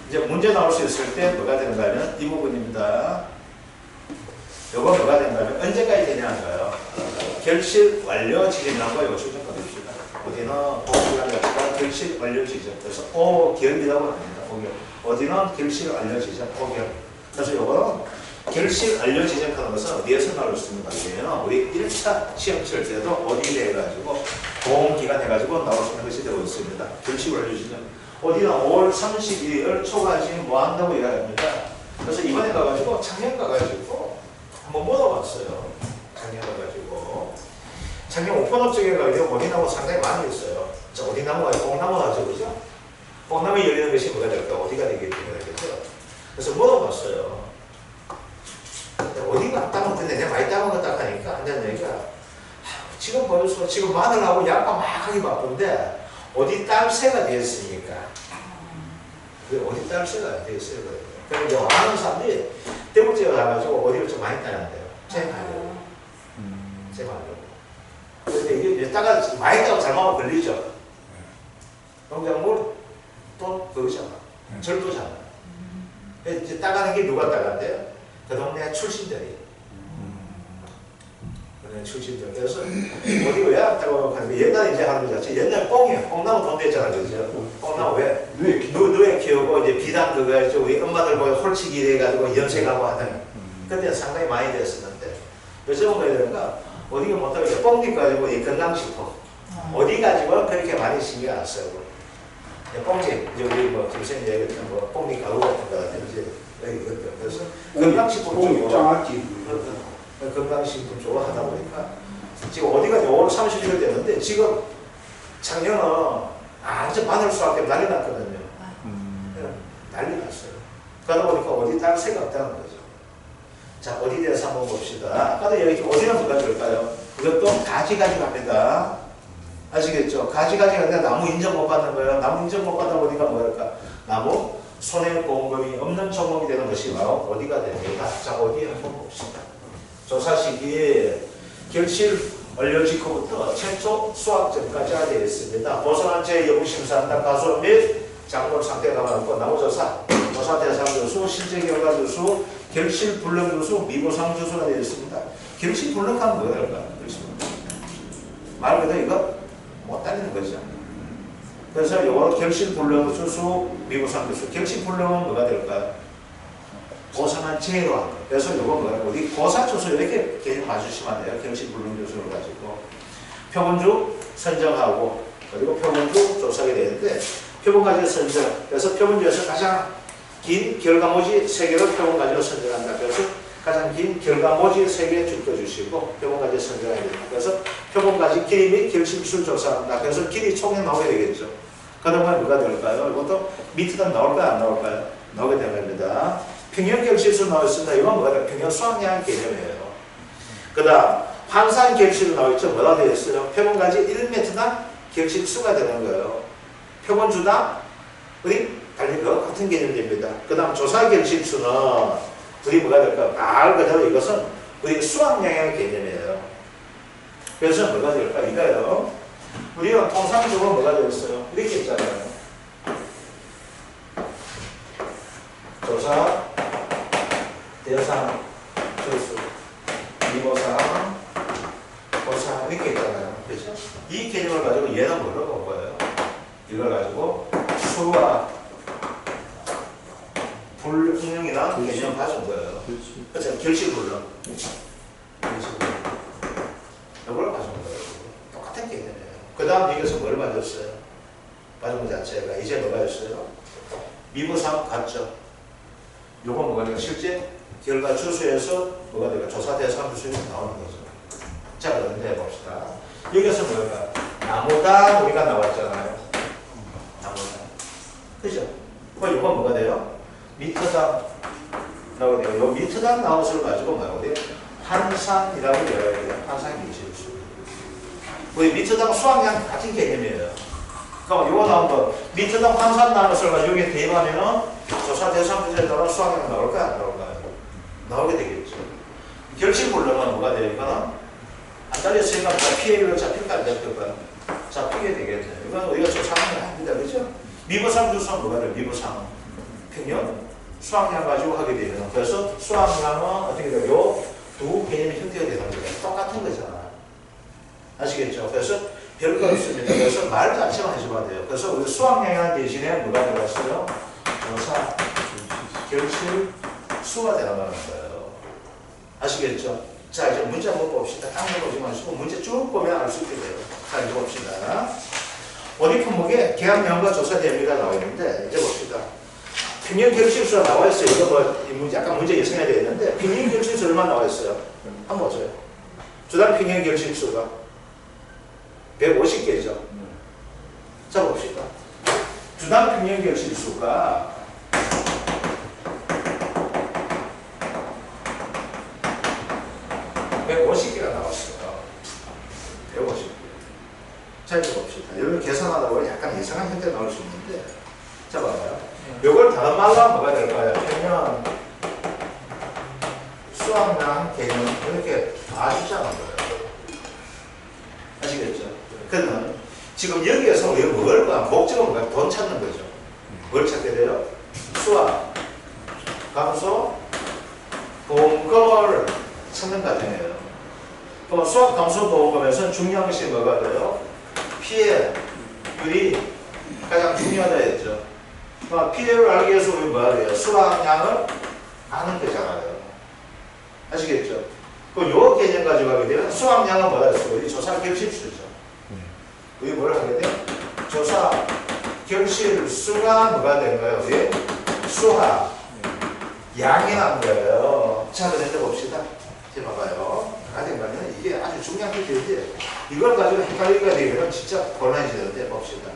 이제 문제 나올 수 있을 때 뭐가 되는가 하면 이 부분입니다. 요거 뭐가 되는가 하면 언제까지 되냐는가요. 결실 완료 지점이라고 요청 좀 해봅시다. 어디는 보호기간 자체가 결실 완료 지점. 그래서 5개월이라고 합니다. 5개월. 어디는 결실 완료 지점 5개월. 그래서 요거는 결실 완료 지점 하는 것은 어디에서 나올 수 있는 것이에요. 우리 1차 시험 칠 때도 어디에 해가지고 보험기간 해가지고 나올 수 있는 것이 되고 있습니다. 결실 완료 지점. 어디는 5월 31일 초까지 뭐 한다고 이야기합니다. 그래서 이번에 가가지고 작년 가가지고 한번 물어봤어요. 작년 가가지고 작년 오픈업 쪽에 가지고 어디나무 상당히 많이 있어요. 자, 어디나무가 뽕나무 나죠, 그죠? 뽕나무 열리는 것이 뭐가 될까? 어디가 되겠죠? 그래서 물어봤어요. 어디가 따면 되는데 내가 많이 따면 거 딱 하니까 한잔 얘기가 지금 벌써 지금 마늘하고 약간 막 하기 바쁜데 어디 딸새가 되었으니까 어디 딸새가 되었어요. 그래서 이제 많은 사람들이 대구지에 가가지고 어디를 좀 많이 따는데요. 잼하려고. 그런데 이게 따가 많이 따고 잘못하면 걸리죠. 그럼 또 그거잖아. 절도잖아. 이제 따가는 게 누가 따간대요? 그 동네 출신들이. 출신들. 그래서 어디 왜 왔다고 하는데 옛날에 이제 하는 거 자체 옛날 뽕이에요. 뽕나무 돈 됐잖아, 그죠? 뽕나무 왜? 누에 키우고 이제 비단 그거 있죠. 우리 엄마들 보고 홀치기 해가지고 연색하고 하는. 그때 상당히 많이 됐었는데 요즘은 뭐야 되는가? 어디가 못하고 이제 뽕잎 가지고 이 건강식품 어디 가지고 그렇게 많이 신경 안 쓰고 뽕잎 이제 우리 뭐 김선생님 얘기했던 뭐 뽕잎 가루 같은 거 이제 여기 그것도 그래서 건강식품 좀 건강식품 쪽으로 하다 보니까 지금 어디가 5월 30일 됐는데 지금 작년은 아주 마늘 수확 때문에 난리 났거든요. 난리 났어요. 그러다 보니까 어디 딸 새가 없다는 거죠. 자, 어디 대해서 한번 봅시다. 아까도 여기 어디가 누가 될까요? 이것도 가지가지 갑니다. 아시겠죠? 가지가지 가는데 나무 인정 못 받는 거예요. 나무 인정 못 받다 보니까 뭐랄까? 나무 손해보험금이 없는 종목이 되는 것이 바로 어디가 됩니다. 자, 어디 한번 봅시다. 조사 시기에 결실 완료 직후부터 최초 수확점까지 되어 있습니다. 보선한체 여부 심사한다. 가수 및 작물 상태가 많고 나무조사, 조사 대상 주수, 실제 결과 주수, 결실 불능 주수, 미보상 주수가 되어 있습니다. 결실 불능하면 뭐가 될까요? 말 그대로 이거 못 다니는 거죠. 그래서 이거 결실 불능 주수, 미보상 주수. 결실 불능은 뭐가 될까요? 고사만 제로 한 거. 그래서 이거 뭐야? 우리 고사초수 이렇게 개념 봐주시면 돼요. 결실 불능 주수를 가지고. 표본주 선정하고, 그리고 표본주 조사하게 되는데, 표본가지 선정. 그래서 표본주에서 가장 긴 결과모지 3개를 표본가지로 선정한다. 그래서 가장 긴 결과모지 3개 줄여주시고, 표본가지 선정해야 됩니다. 그래서 표본가지 길이 및 결실술 조사한다. 그래서 길이 총에 나오게 되겠죠. 그러면 뭐가 될까요? 이것도 밑에다 나올까요? 안 나올까요? 나오게 되는 겁니다. 평형 결실수 나와있습니다. 이건 뭐가 평형 수학량 개념이에요. 그 다음 환산 결실수 나와있죠. 뭐라 되어 있어요? 표본가지 1m당 결실수가 되는 거예요. 표본주당 우리 달리 같은 개념입니다. 그 다음 조사 결실수는 우리 뭐가 될까요? 말 그대로 이것은 우리 수학량의 개념이에요. 그래서 뭐가 될까? 이거요. 우리가 통상적으로 뭐가 되어 있어요? 이렇게 있잖아요. 조사 대상, 주수, 미보상, 보상 이렇게 있잖아요. 그렇죠? 이 개념을 가지고 얘는 뭐라고 본 거예요? 이걸 가지고 수와 불응이나 개념 가진 거예요. 그렇죠? 결실불능. 이걸 가진 거예요. 똑같은 개념이에요. 그 다음 여기서 뭘 맞았어요? 맞은 것 자체가 이제 뭐가 있어요? 미보상 같죠? 요건 뭐가 될까? 실제 결과 주수에서 뭐가 될까? 조사 대상 주수에 나오는 거죠. 자, 그런데 봅시다. 여기서 뭐가? 나무당 우리가 나왔잖아요. 나무당. 그죠? 그럼 이건 뭐가 돼요? 미터당 나오게 돼요. 요 미터당 나온 것을 가지고 뭐라고 돼요? 환산이라고 이야기해야 돼요. 환산 기술수. 우리 미터당 수학량 같은 개념이에요. 그럼 이거 나온 거 미터당 환산 나온 것을 가지고 여기에 대입하면은 조사 대상 주수에 따라 수학량 나올까요? 안 나올까요? 나오게 되겠죠. 결실불능은 뭐가 돼요? 이거는 안 달렸으니까 피해율로 잡힐까 안 잡힐까? 잡히게 되겠네요. 이건 우리가 조사하는 게 아닙니다. 그죠? 미보상 주수는 뭐가 돼요? 미보상은 평균 수확량 가지고 하게 되면 그래서 수확량은 어떻게 돼요? 요 두 개념의 형태가 되는 거예요. 똑같은 거잖아. 아시겠죠? 그래서 별거 없습니다. 그래서 말 자체만 해줘야 돼요. 그래서 우리 수확량이라는 대신에 뭐가 들어갔어요? 조사, 결실, 수가 들어가는 거예요. 아시겠죠? 자, 이제 문제 한번 봅시다. 딴거 보지 마시고 문제 쭉 보면 알 수 있게 돼요. 자, 이제 봅시다. 어디 품목에 계약량과 조사 대비가 나와 있는데 이제 봅시다. 평균 결실수가 나와 있어요. 이거 뭐 약간 문제 예상해야 되는데 평균 결실수 얼마 나와 있어요? 한번 보세요. 주당 평균 결실수가 150개죠. 자, 봅시다. 주당 평균 결실수가 150개가 나왔어요. 150개. 자, 이제 봅시다. 여러분 계산하다가 약간 이상한 형태 나올 수 있는데, 자, 봐봐요. 요걸 다른 말로 하면 뭐가 될까요? 평균 수확량 개념 이렇게 다 주자는 거예요. 아시겠죠? 그러면 지금 여기에서 우리가 뭘 봐? 목적은 뭐야? 돈 찾는 거죠. 뭘 찾게 돼요? 수확, 감소, 보험금을 찾는 과정이에요. 그럼 수확, 감소, 보험금에서는 중요한 것이 뭐가 돼요? 피해율이 가장 중요하다 했죠. 피해율을 알기 위해서 우리 뭐가 돼요? 수확량을 아는 거잖아요. 아시겠죠? 그럼 요 개념 가지고 하게 되면 수확량은 뭐다 했어요? 우리 조사 결실수죠. 우리 뭘 하게 돼요? 조사 결실수가 뭐가 된 거예요? 우리 수확 양이 난 거예요. 자, 그런데 봅시다. 이제 봐봐요. 가장 가면 이게 아주 중요한 게 이걸 가지고 헷갈리게 되면 진짜 곤란해지는데 봅시다.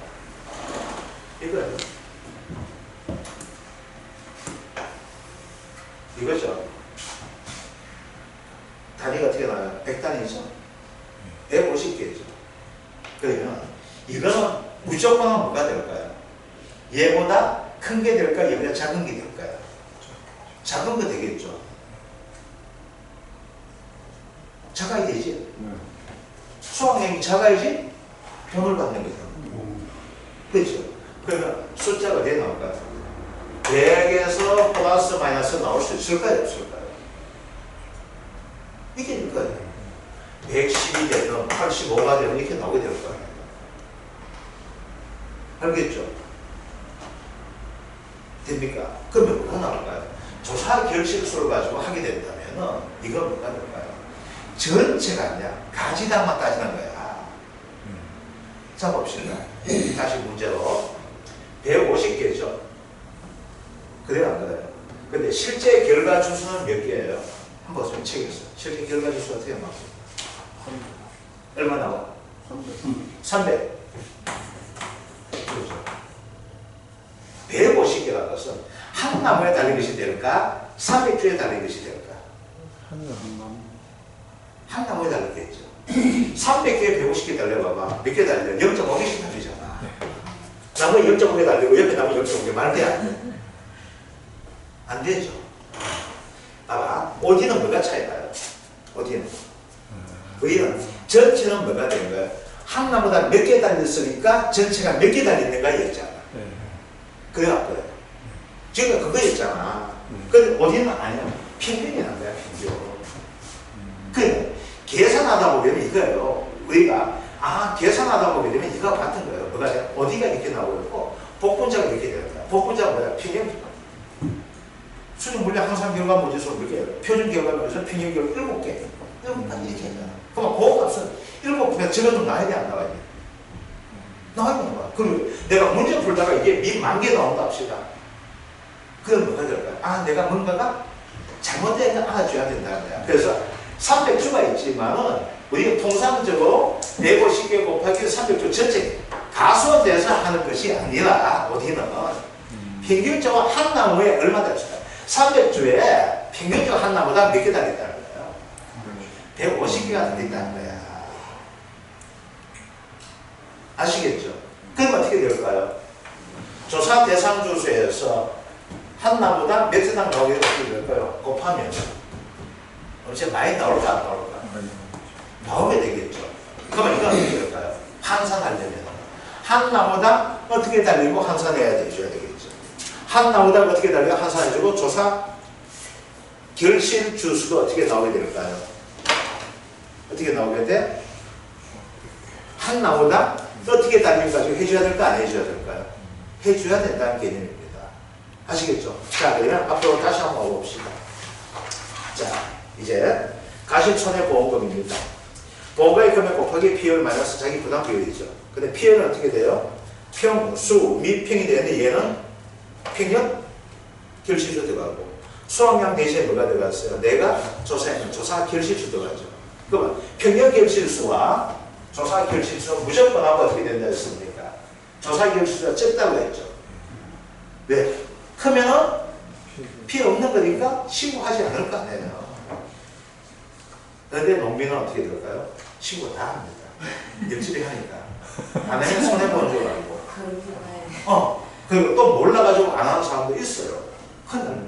이거죠. 단위가 어떻게 나와요? 100단위죠. 150개죠. 그러면 이거는 무조건 뭐가 될까요? 얘보다 큰 게 될까요? 얘보다 작은 게 될까요? 작은 거 되겠죠. 작아야 되지. 수확량이 작아야지 돈을 받는 거죠. 그렇죠. 그러면 숫자가 어디에 나올까요? 100에서 플러스 마이너스 나올 수 있을까요? 없을까요? 이게 될 거예요. 110이 되든 85가 되든 이렇게 나오게 될 거예요. 알겠죠? 됩니까? 그러면 뭐가 나올까요? 조사 결실수를 가지고 하게 된다면 이건 뭐가 될까요? 전체가 아니야. 가지당만 따지는 거야. 자, 봅시다. 다시 문제로 150개죠. 그래요, 안 그래요? 근데 실제 결과 주수는 몇 개예요? 한번 보세요. 책에서. 실제 결과 주수가 어떻게 나와요? 얼마 나와? 300. 그렇죠. 150개라는 것은 한 나무에 달린 것이 될까? 300주에 달린 것이 될까? 한 나무에 달렸겠죠. 300개에 150개 달려봐봐. 몇 개 달려? 0.5개씩 달리잖아. 나무에 0.5개 달리고 옆에 나무 0.5개 말돼 안 돼? 안 되죠. 봐봐. 어디는 뭐가 차이나요? 어디는? 우리는 전체는 뭐가 된 거야? 한 나무당 몇 개 달렸으니까 전체가 몇 개 달렸는가 였잖아. 그래 안 그래? 지금 그거였잖아. 근데 어디는 아니야. 평균이 난 거야, 평균. 그래. 계산하다 보면 이거예요. 우리가 계산하다 보게 되면 이거 같은 거예요. 뭐가 돼? 어디가 이렇게 나오고 있고 복분자가 이렇게 되는 거야. 복분자가 뭐야? 평균. 수능 물리 항상 결과 모지수 몇 개예요? 표준 결과 모지수 평균 결과 7개. 7가지 이렇게 하잖아. 그럼 그 값은 7개 적어도 나와야 돼, 안 나와야 돼? 나와야 되는 거야. 그리고 내가 문제 풀다가 이게 10,000개 나온다 합시다. 그건 뭐가 될까요? 내가 뭔가가 잘못된 걸 알아줘야 된다는 거야. 그래서 300주가 있지만은 우리가 통상적으로 150개 곱하기 300주 전체 가수에 대해서 하는 것이 아니라 어디는 평균적으로 한 나무에 얼마 달렸을까요? 300주에 평균적으로 한 나무당 몇 개 달렸다는 거예요? 150개가 달렸다는 거야. 아시겠죠? 그럼 어떻게 될까요? 조사 대상 주수에서 한 나무당 몇 세당 나오게 어떻게 될까요? 곱하면 어째 많이 나올까 안 나올까? 나오게 되겠죠. 그러면 이건 어떻게 될까요? 환산하려면 한 나무당 어떻게 달리고 환산해야 되죠? 한 나오다가 어떻게 달려요? 한산해주고 조사 결실 주수가 어떻게 나오게 될까요? 어떻게 나오게 돼? 한 나오다 어떻게 달림 가지고 해줘야 될까 안 해줘야 될까요? 해줘야 된다는 개념입니다. 아시겠죠? 자, 그러면 앞으로 다시 한번 와봅시다. 자, 이제 가실손해 보험금입니다. 보험금의 금액 곱하기 P열 마이너스 자기 부담 비율이죠. 근데 P열은 어떻게 돼요? 평수 및 평이 되는데 얘는 평년 결실수 들어가고 수확량 대신에 뭐가 들어갔어요? 내가 조사했는 조사 결실수 들어가죠. 그러면 평년 결실수와 조사 결실수 무조건 하고 어떻게 된다 했습니까? 조사 결실수가 적다고 했죠. 왜? 크면은 피 없는 거니까 신고하지 않을 거 아니에요. 그런데 농민은 어떻게 될까요? 신고 다 합니다. 일주일에 하니까. 안 하면 손해보는 줄 알고. 그리고 또 몰라가지고 안 하는 사람도 있어요. 근데,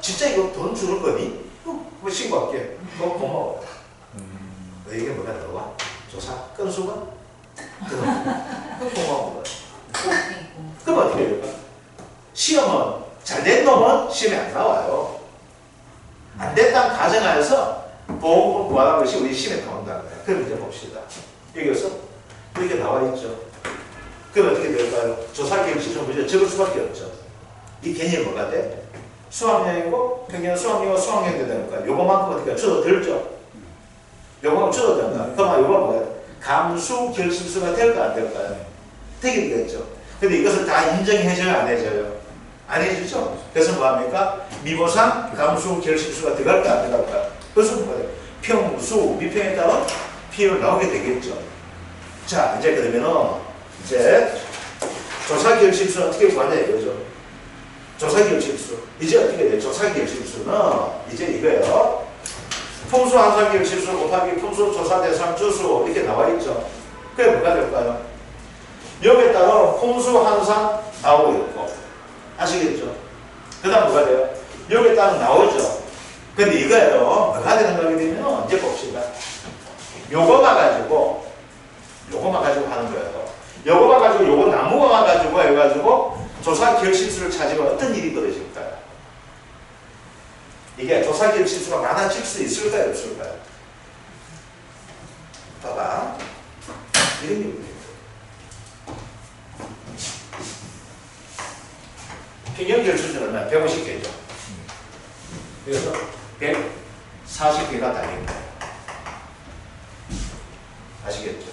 진짜 이거 돈 주는 거니? 뭐 신고할게. 너무 고마워. 이게 뭐가 나와? 조사 건수가? 그럼 고마운 거야. 그럼 어떻게 될까? 시험은 잘된 놈은 시험에 안 나와요. 안 됐다는 가정하에서 보험금을 구하는 것이 우리 시험에 나온다는 거예요. 그럼 이제 봅시다. 여기서 이렇게 나와 있죠. 그럼 어떻게 될까요? 조사 결실수 문제 적을 수밖에 없죠. 이 개념이 뭐가 돼? 수확량이고 평균 수확량이고 수확량이 되니까 요거만큼 어떻게 줄어들죠? 요거만큼 줄어든다. 그러면 요거 뭐예요? 감수 결실수가 될까 안 될까요? 되게 되겠죠. 근데 이것을 다 인정해줘요 안 해줘요? 안 해주죠. 그래서 뭐합니까? 미보상 감수 결실수가 들어갈까 안 들어갈까? 그래서 뭐예요? 평수 미평에 따라 P로 나오게 되겠죠. 자, 이제 그러면은 이제 조사 결실수는 어떻게 구하냐 이거죠. 조사 결실수. 이제 어떻게 돼요? 조사 결실수는 이제 이거예요. 풍수 한산 결실수 곱하기 풍수 조사 대상 주수 이렇게 나와 있죠. 그게 뭐가 될까요? 여기에 따라 풍수 한산 나오고 있고 아시겠죠? 그 다음 뭐가 돼요? 여기에 따라 나오죠. 근데 이거예요. 뭐가 되는 거게 되면 이제 봅시다. 요거만 가지고 하는 거예요. 요거만 가지고 요거 나무만 가지고 해가지고 조사 결실수를 찾으면 어떤 일이 벌어질까요? 이게 조사 결실수가 많아질 수 있을까요? 없을까요? 봐봐. 이런 게 뭐예요? 평균 결실수는 얼마나? 150개죠. 그래서 140개가 달린 거예요. 아시겠죠?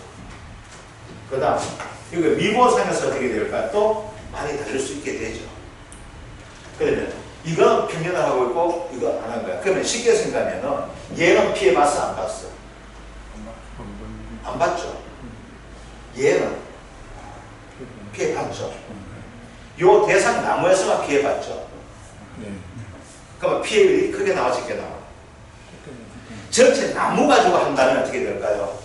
그 다음, 이거 미보상에서 어떻게 될까? 또 많이 달릴 수 있게 되죠. 그러면 이건 평균을 하고 있고 이거 안 한 거야. 그러면 쉽게 생각하면은 얘는 피해봤어? 안 봤어? 안 봤죠? 얘는 피해봤죠? 요 대상 나무에서만 피해봤죠? 그러면 피해율이 크게 나와 적게 나와? 전체 나무 가지고 한다면 어떻게 될까요?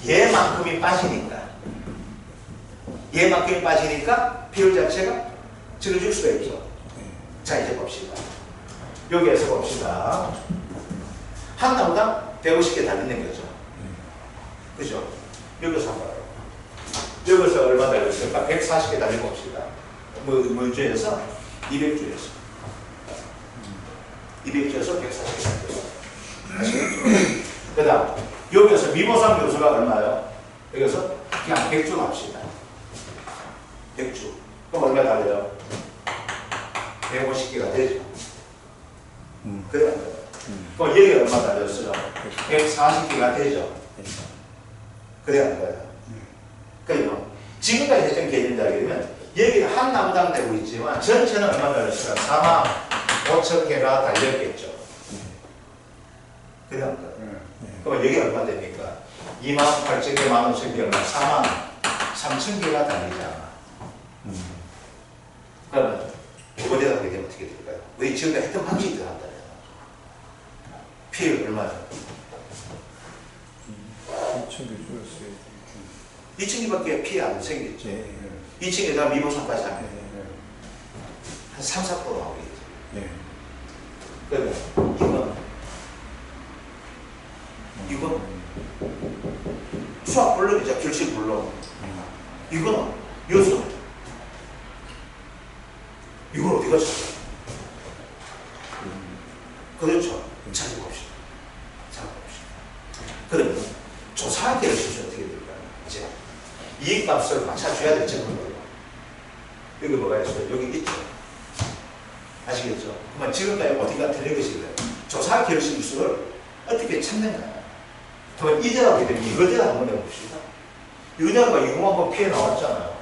얘만큼이 빠지니까 피해율 자체가 줄어들 수가 있죠. 자, 이제 봅시다. 여기에서 봅시다. 한 나무당 150개 달리는 거죠. 그죠? 여기서 한번 여기서 얼마 달렸을까? 140개 달리고 봅시다. 뭐 주에서? 200주에서 140개 달렸어. 그 다음 여기서 미보상 교수가 얼마요? 여기서 그냥 100주 합시다. 100주. 그럼 얼마 달려요? 150개가 되죠. 그래요. 그럼 여기 얼마 달렸어요? 140개가 되죠. 그래야 하는 거예요. 그러니까 지금까지 했던 개념자게 되면 여기는 한 나무당 되고 있지만 전체는 얼마 달렸어요? 45,000개가 달렸겠죠. 그래야 하는 거예요. 그럼 여기 얼마 됩니까? 28,000개, 15,000개, 얼마? 43,000개가 달리잖아. 그러면 이거 대답하게 되면 어떻게 될까요? 왜 지금까지 했던 방식이 들어간다면 피해율 얼마죠? 2,000개 줄였어요. 2,000개밖에 피해 안 생겼죠. 2층에다 미보상까지 하면 한 3, 4% 나오겠죠. 그러면 이건 수학 블록이죠. 결실 블록. 이거는 요소. 이걸 어디 가서 그렇죠. 찾아봅시다. 찾아봅시다. 그러면 조사한 결실은 어떻게 될까요? 이제 이익값을 맞춰줘야 되죠. 여기 뭐가 있어요? 여기 있죠. 아시겠죠? 그러면 지금까지 어디가 틀린 것이래요? 조사 결실수를 어떻게 찾는가? 그러면 이제가 하게 되면 이거대로 한번 해봅시다. 이거대로가 이거 한번 피해 나왔잖아요.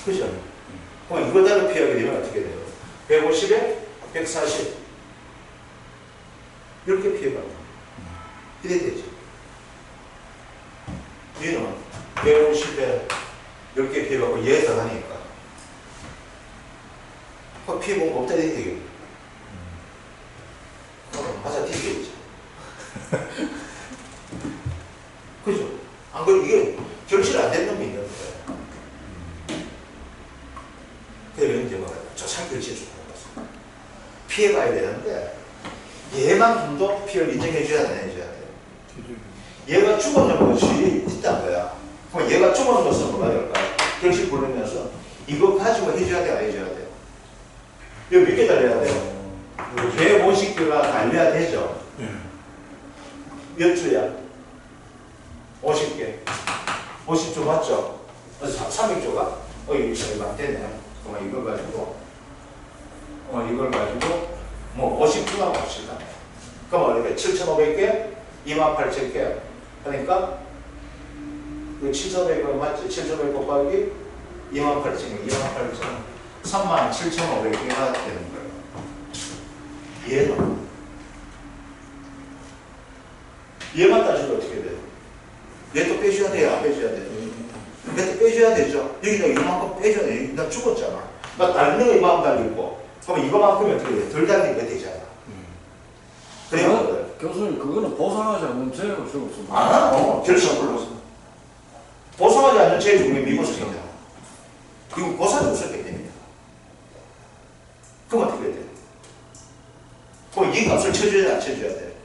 그죠? 그럼 이거대로 피하게 되면 어떻게 돼요? 150에 140 이렇게 피해갑니다. 이래 되죠. 얘는 150에 이렇게 피해가고 얘 더하니까 피해본 거 없다 이렇게 되겠네. 맞아 뒤지겠죠. 그죠? 안 그래도 이게 결실 안 되는 놈이 있는 거예요. 그러면 이제 뭐가 조사 결실 주는 거죠. 피해가야 되는데 얘만큼도 피해를 인정해줘야 되나 해줘야 돼요. 얘가 죽어놓은 것이 있단 거야. 그럼 얘가 죽어놓은 것은 뭐가 될까요? 결실 부르면서 이거 가지고 해줘야 돼, 안 해줘야 돼요? 이거 몇 개 달려야 돼요? 150개가 달려야 되죠. 몇 주야? 50개. 50조 맞죠? 300조가? 이거 얼마 안 되네. 그럼 이걸 가지고, 이걸 가지고, 뭐 50주라고 합시다. 그럼 이렇게 7,500개, 28,000개. 그러니까, 7,500개 맞죠? 7,500 곱하기 28,000개, 28,000개. 37,500개가 되는 거예요. 얘는 얘만 따지면 어떻게 돼요? 얘도 빼줘야 돼요? 안 빼줘야 돼요? 얘도 빼줘야 되죠? 여기다 이만큼 빼줘야 돼. 나 죽었잖아. 나 달리는 거 이만큼 달리고 그럼 이거만큼이 어떻게 돼요? 덜 달리게 되잖아. 그래요? 교수님 그거는 보상하지 않는 죄라고 적었습니다. 결심 불렀어. 보상하지 않는 죄 중에 미보상이다. 이거 보상이 없었기 때문이다. 그럼 어떻게 해야 돼? 그럼 이 값을 쳐줘야 안 쳐줘야 돼?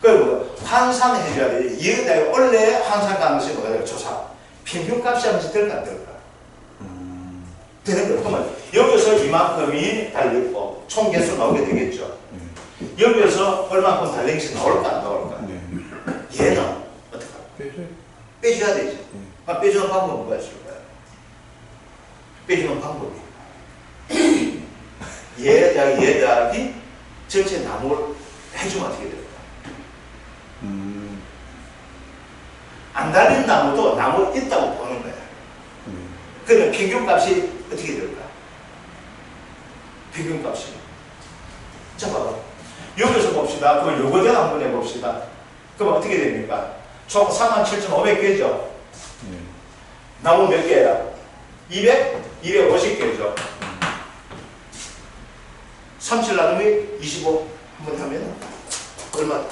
그리고 환산해줘야 돼. 이게 원래 환산 가능성이 뭐가 돼요? 조사. 평균값이 하면서 될까 안 될까? 되는 거예요. 그러면 여기서 이만큼이 달리고 총 개수 나오게 되겠죠. 여기서 얼마큼 달리기 나올까 안 나올까? 얘는 어떻게 할까? 빼줘야 되지. 빼주는 방법은 뭐가 있을까요? 빼주는 방법이 얘 더하기 전체 나누를 해주면 어떻게 될까? 안 달린 나무도 나무 있다고 보는 거야. 그러면 평균값이 어떻게 될까? 평균값이. 자, 봐봐. 여기서 봅시다. 그럼 요거대로 한번 해봅시다. 그럼 어떻게 됩니까? 총 37,500개죠? 나무 몇 개야? 250개죠? 37 나누기 25 한번 하면 얼마?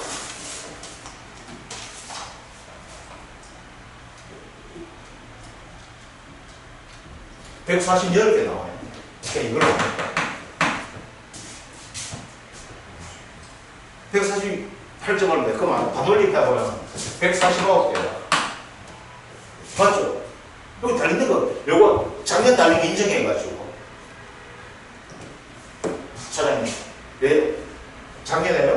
(140개) 나와요. 그러니까 이걸로 148점을 내 그만 반올림다 보면 149개야. 맞죠? 여기 달리는 거 요거 작년 달린 거 인정해가지고 사장님 왜 작년에요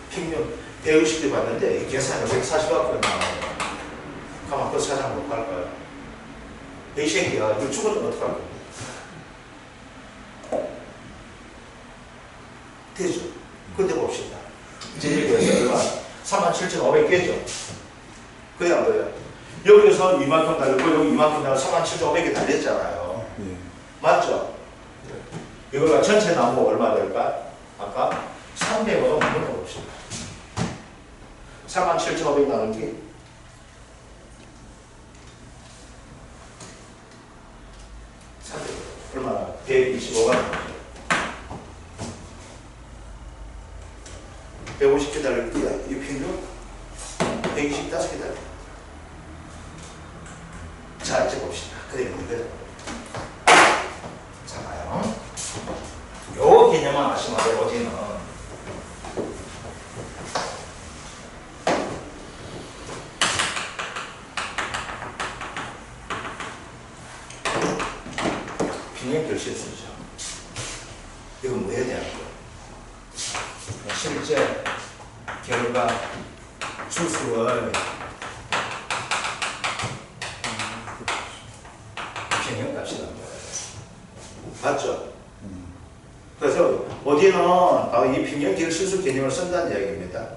평균 150개 봤는데 이 계산이 140개 나와요. 가만 그 사장 못 갈까요? 이 새끼야 이거 죽어도 어떡할 거야? 되죠? 근데 봅시다. 이제 여기에서 얼마? 37,500개죠? 그래야 뭐예요? 여기서 이만큼 달렸고 여기 이만큼 달려 37,500개 달렸잖아요. 맞죠? 이거가 전체 나무 얼마 될까? 아까 300으로 묶어봅시다. 37,500 나누기 300 얼마나? 125가 나오죠. 150개 달릴게요. 이 평균 125개 달려. 자, 이제 봅시다. 그래, 이거는. 자, 봐요. 요 개념만 아시면 돼요, 어디는. 평균 결실수죠. 이건 뭐에 대한 거예요? 실제 결과 추수의 평형값이라는 거예요. 맞죠? 그래서 어디는 바로 이 평형 결실수 개념을 쓴다는 이야기입니다.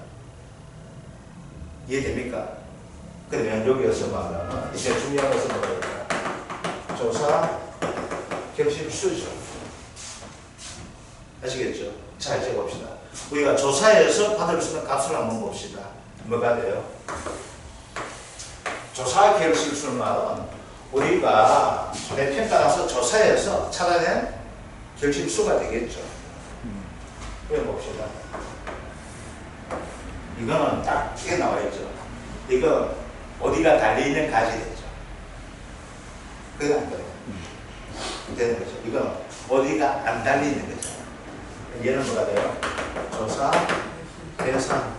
이해됩니까? 그러면 여기에서 말하면 이제 중요한 것은 뭐예요? 조사 결실수죠. 아시겠죠? 자, 이제 봅시다. 우리가 조사에서 받을 수 있는 값을 한번 봅시다. 뭐가 돼요? 조사 결실수는 우리가 손해평가 나서 조사에서 찾아낸 결실수가 되겠죠. 그래 봅시다. 이거는 딱 이게 나와있죠. 이거 어디가 달려있는 가지 되죠. 그게 안 돼요. 되는 거죠. 이건 어디가 안 달려있는 거죠. 얘는 뭐가 돼요? 조사, 계산,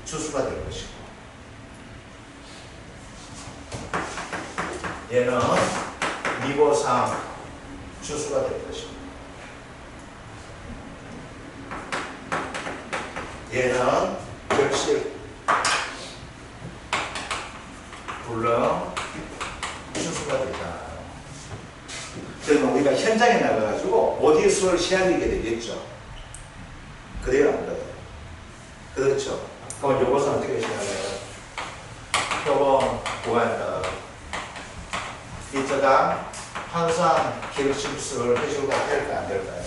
추수가 될 것이고, 얘는 미보상, 추수가 될 것이고, 얘는 결실, 불능, 추수가 되잖아요. 그러면 우리가 현장에 나가가지고 어디 수를 시행하게 되겠죠. 그래요, 안 그래요? 그렇죠. 그럼 이것은 어떻게 시행해요? 표본 구간다. 이자가 환산 결실수를 해주고 될까 안 될까요?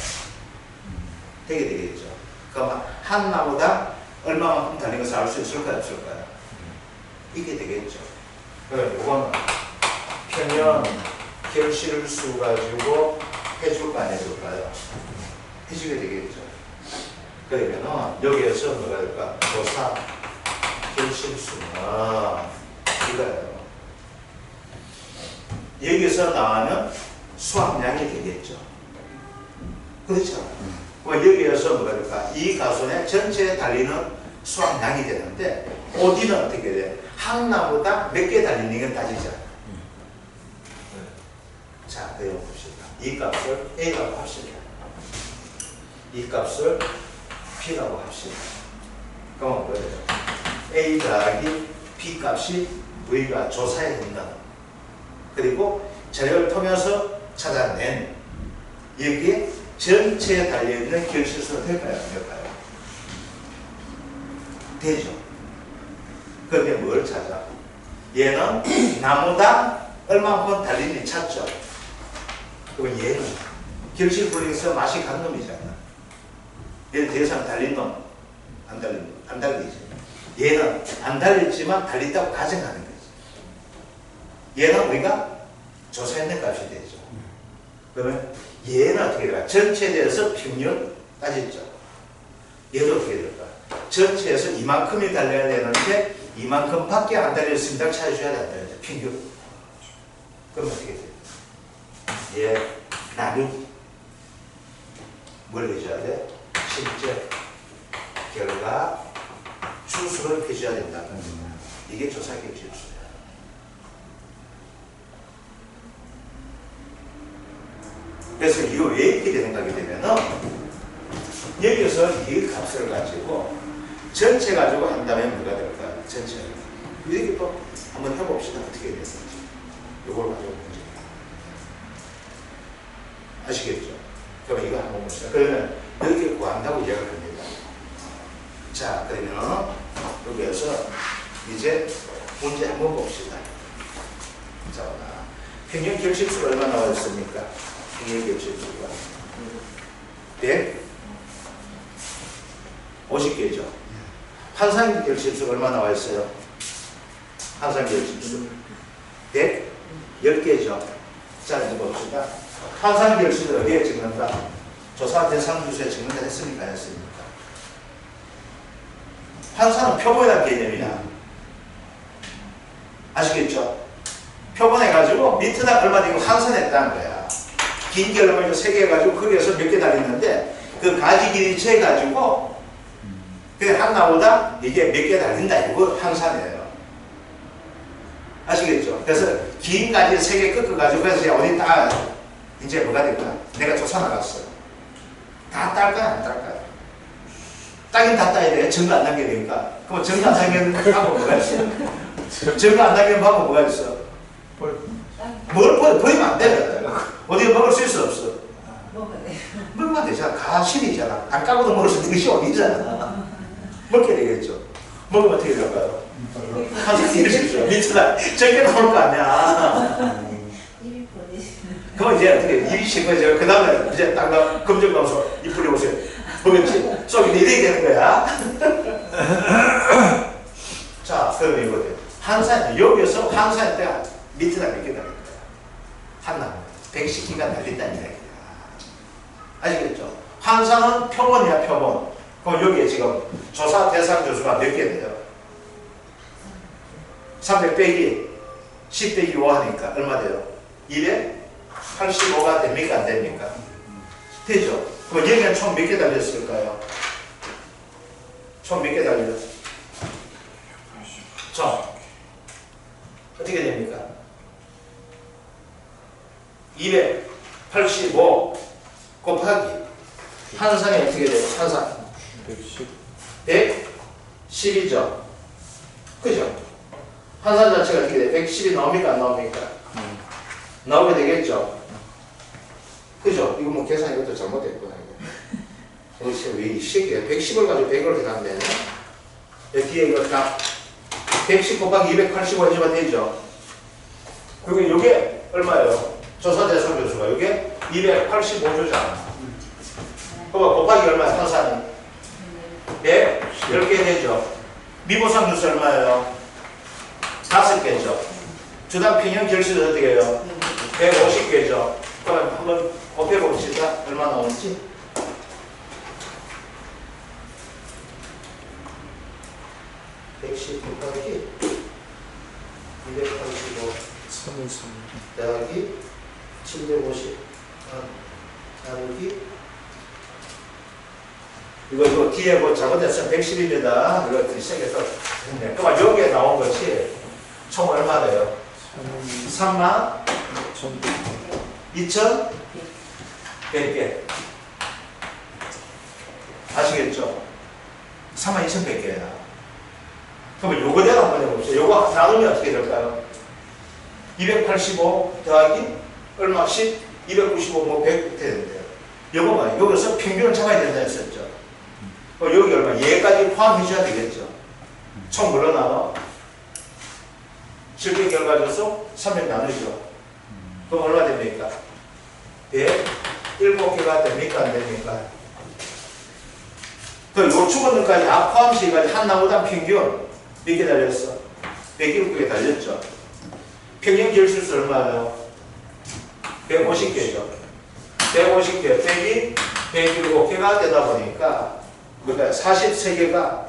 되게 되겠죠. 그럼 한 나무당 얼마만큼 달린 것을 알 수 있을까요, 없을까요? 이게 되겠죠. 그럼 이거는 평형 결실수 가지고 해줄까 안 해줄까요? 해주게 되겠죠. 그러면 여기에서 뭐가 될까? 조사 결실수는 이거예요. 여기서 나오는 수확량이 되겠죠. 그렇죠. 여기에서 뭐가 될까? 이 가순에 전체에 달리는 수확량이 되는데 어디는 어떻게 돼? 한 나무당 몇 개 달리는 건 따지자. 자, 그럼 봅시다. 이 값을 A라고 합시다. 이 값을 B라고 합시다. 그럼 뭐예요? A 더하기 B 값이 우리가 조사해야 된다. 그리고 자료를 통해서 찾아낸 여기에 전체에 달려있는 결실수가 될까요? 안 될까요? 되죠. 그러면 뭘 찾아? 얘는 나무당 얼마만큼 달리는지 찾죠. 그럼 얘는 결실불능에서 맛이 간 놈이잖아. 얘는 더 이상 달린 놈, 안 달린 놈, 안 달리지. 얘는 안 달렸지만 달렸다고 가정하는 거지. 얘는 우리가 조사했는 값이 되죠. 그러면 얘는 어떻게 될까? 전체에 대해서 평균 따졌죠. 얘도 어떻게 될까? 전체에서 이만큼이 달려야 되는데 이만큼밖에 안 달렸습니다. 찾아줘야 된다. 평균. 그럼 어떻게 돼요? 얘 나누기. 뭘 해줘야 돼? 실제 결과 추수를 해줘야 된다. 이게 조사결실수야. 그래서 이거 왜 이렇게 되는가 하게 되면은 여기서 이 값을 가지고 전체 가지고 한다면 뭐가 될까? 전체. 이렇게 또 한번 해봅시다. 어떻게 됐는지. 이걸 가지고 문제. 아시겠죠? 그럼 이거 한번 봅시다. 그러면 이렇게 구한다고 이야기를 합니다. 자, 그러면 여기에서 이제 문제 한번 봅시다. 자, 평균 결실수가 얼마 나와 있습니까? 평균 결실수가 150개죠. 환산 결실수가 얼마 나와 있어요? 환산 결실수 110개죠. 자, 이제 봅시다. 환산 결실을 어디에 적는다? 조사 대상 주소에 적는다 했습니까? 했습니까? 환산은 표본이라는 개념이야. 아시겠죠? 표본해가지고 밑에다 얼마 되고 환산했다는 거야. 긴 게 얼마 3개 해가지고 거기에서 몇 개 달렸는데 그 가지 길이 재가지고 그 하나보다 이게 몇 개 달린다. 이거 환산이에요. 아시겠죠? 그래서 긴 가지 3개 꺾어가지고 그래서 어디 딱 이제 뭐가 될까? 내가 조사 나갔어요. 다 딸까요? 안 딸까요? 따긴 다 따야 돼. 증거 안 남겨야 되니까. 그럼 증거 안 남기는 방법 뭐가 있어? 증거 안 남기는 방법 뭐가 있어? 뭘 버리면 안 돼. 어디 먹을 수 있어 없어? 먹으면 되잖아. 가실이잖아. 안 까고도 먹을 수 있는 것이 어디잖아. 먹게 되겠죠. 먹으면 어떻게 될까요? 항상 이럴 수 있어요. 밑에다 적게 나올 거 아니야. 그럼 이제 어떻게 입이 싱거워져. 그 다음에 이제 딱 검정 나와서 입 뿌려보세요. 먹었지? 속이 내리게 되는 거야. 자, 그러면 이거죠. 한산, 여기서 한산일 때가 밑에다 몇 개 달린 거야. 한나. 110기가 달린다는 이야기야. 아시겠죠? 한산은 표본이야, 표본. 그럼 여기에 지금 조사 대상 조수가 몇 개 돼요? 300 빼기 10 빼기 5 하니까 얼마 돼요? 285가 됩니까? 안 됩니까? 되죠? 그럼 여기는 총 몇 개 달렸을까요? 총 몇 개 달렸어요? 자, 어떻게 됩니까? 285 곱하기 한산이 어떻게 돼요? 한산 110이죠? 그죠? 한산 자체가 어떻게 돼요? 110이 나옵니까? 안 나옵니까? 나오게 되겠죠? 그죠? 이거 뭐 계산 이것도 잘못됐구나. 이거 왜이 새끼야? 110을 가지고 100을 계산되네? 뒤에 이거 다 110 곱하기 285 해주면 되죠? 그리고 이게 얼마예요? 조사대상 교수가 이게 285조잖아. 그거 곱하기 얼마야? 한산이 110개 되죠? 미보상 교수 얼마예요? 5개죠? 주당 평형 결실은 어떻게 해요? 150개죠? 그럼 한번 곱해봅시다. 얼마 나오는지? 110 곱하기 285 더하기 750 나누기 이거 뒤에 뭐 잘못했으면 110입니다. 이거 세게 써. 그러면 여기에 나온 것이 총 얼마 돼요? 3만 2,100개. 아시겠죠? 32,100개야. 그러면 요거대로 한번 해봅시다. 요거 나누면 어떻게 될까요? 285 더하기 얼마? 10? 295, 뭐 100 되는데요. 요거 봐요. 여기서 평균을 잡아야 된다 했었죠. 여기 얼마? 얘까지 포함해줘야 되겠죠. 총 뭘로 나눠? 700 결과줘서 300 나누죠. 그럼 얼마 됩니까? 107개가 됩니까? 안 됩니까? 그 요 주거들까지 포함시까지 한 나무당 평균 몇 개 달렸어? 107개 달렸죠. 평균 결실수 얼마예요? 150개죠. 150개 빼기 107개가 되다 보니까 그러니까 43개가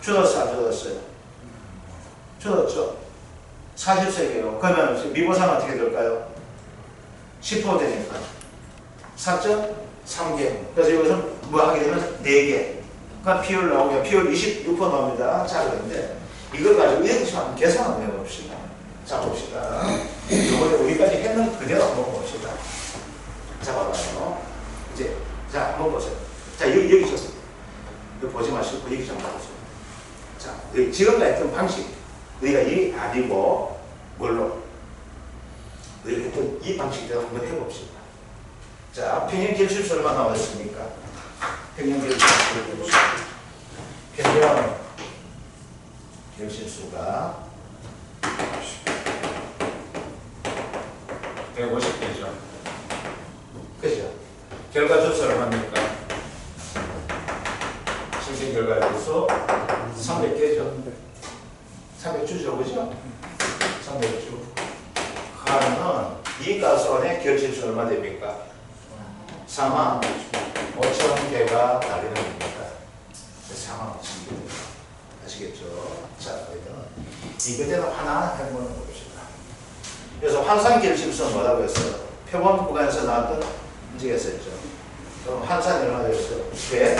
줄었어 안 줄었어요? 줄었죠. 43개요. 그러면 미보상 어떻게 될까요? 10% 되니까 4.3개. 그래서 여기서 뭐 하게 되면 4개. 그러니까 비율 나오면 비율 26% 나옵니다. 자, 그런데 이걸 가지고 이렇게 한번 계산 한번 해봅시다. 자, 봅시다. 이번에 우리까지 했는 그대로 한번 봅시다. 자, 봐봐요. 이제, 자, 한번 보세요. 자, 여기 좀, 이거 보지 마시고, 여기 좀 봐보세요. 자, 여기 지금까지 했던 방식. 우리가 이 아니고, 뭘로? 우리가 했던 이 방식대로 한번 해봅시다. 자, 평형 결실수 얼마 나왔습니까? 평형 결실수. 평형 결실수가 150개죠. 그죠? 결과조수 얼마입니까? 신생 결과조수 300개죠. 300주죠, 그죠? 300주. 하면 이 가수 안에 결실수 얼마 됩니까? 45,000개가 달리는 겁니다. 45,000개. 아시겠죠? 자, 이 그대로 하나 해보는 봅시다. 그래서 환산 결실수는 뭐라고 했어요? 표본 구간에서 나왔던 문제였었죠. 그럼 환산이 얼마 되었어요? 10개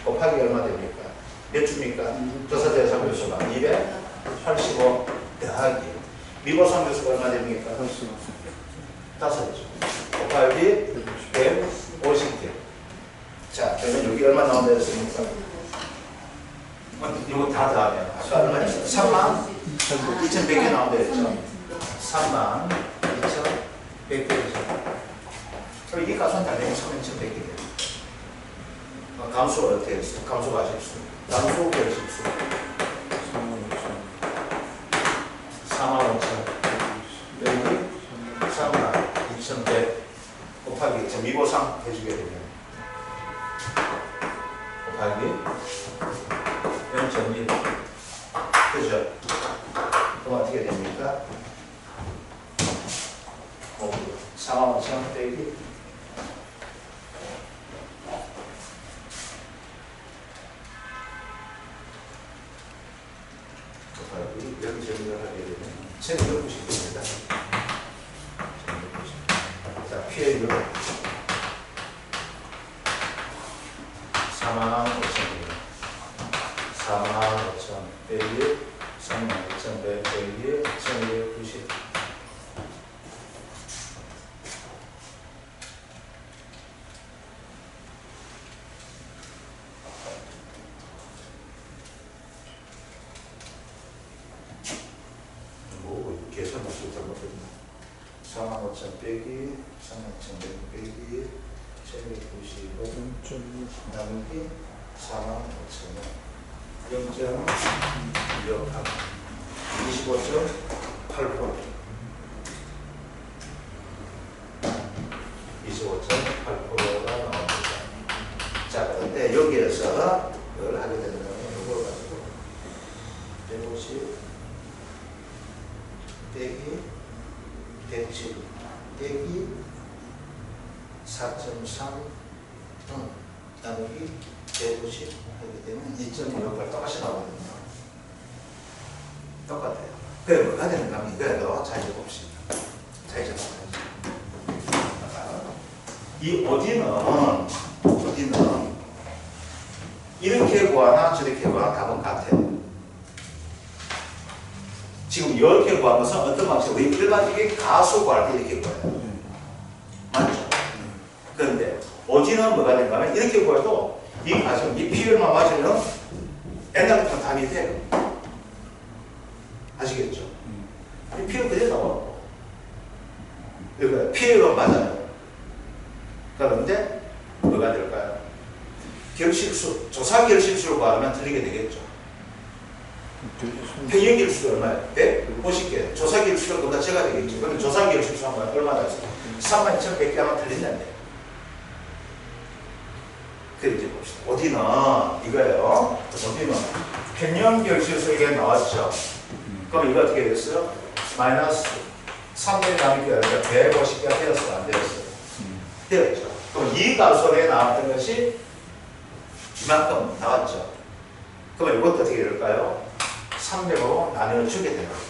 곱하기 얼마 됩니까? 몇 주입니까? 조사 대상 교수가 285 더하기 미보상 교수가 얼마 됩니까? 5주 곱하기 150개. 자, 그러면 여기 얼마 나옵니까? 나온다 했으니까 이거 다 더하면 아까 얼마 했어? 32,100개 나온다 했죠? 32,100개죠. 그럼 이 값은 당연히 32,100개 돼요. 감수가 어떻게 했어? 감수 가십수. 감수 결식수. 45,000 빼기 32,100 곱하기 지금 미고상 해주게 되면 곱하기 0.1 그죠? 그럼 어떻게 됩니까? 45,000 빼기 곱하기 0.1을 하게 되면 1290입니다. 자, 피해율 45,000입니다. 45,000 빼기 32,100 빼기 1290. 계산할 수 잘못했나? 45,000 빼기 32,100 빼기 1290은 0.1 나누기 45,000은 0.25 25.8% 25.8%가 나옵니다. 자, 그런데 여기에서 이걸 하게 되면 이걸 가지고 150 빼기 107 빼기 4.3 나누기 150 하게 되면 2.28 똑같이 나오거든요. 똑같아요. 그래 뭐가 되는가 하면 이거에도 자 이제 봅시다. 자 이제 봐봐요. 이 어디는 이렇게 구하나 저렇게 구하나 답은 같아요. 지금 이렇게 구한 것은 어떤 방식? 우리 일반적인 가수 구할 때 이렇게 구해요. 맞죠? 그런데 오지는 뭐가 된가 하면 이렇게 구해도 이 가수, 이 비율만 맞으면 옛날부터 답이 돼요. 아시겠죠? 이 비율 그대로 나와요. 그러니까 비율은 맞아요. 그런데 뭐가 될까요? 결실수, 조사 결실수를 구하면 틀리게 되겠죠. 평균 결수가 얼마예요? 150개. 조사 결수가 그보다 제가 되겠죠. 그러면 조사 결실수 한 번 얼마나 있어요? 32,100개 하면 틀린다는데. 그래 이제 봅시다. 어디는 이거예요. 어디는 평균 결실수 이게 나왔죠. 그럼 이거 어떻게 됐어요? 마이너스 300 나누기 아니라 150개가 되었어요? 안 되었어요? 되었죠. 그럼 이 값소리에 나왔던 것이 이만큼 나왔죠. 그럼 이것도 어떻게 될까요? 300으로 나누어 주게 되는 거예요.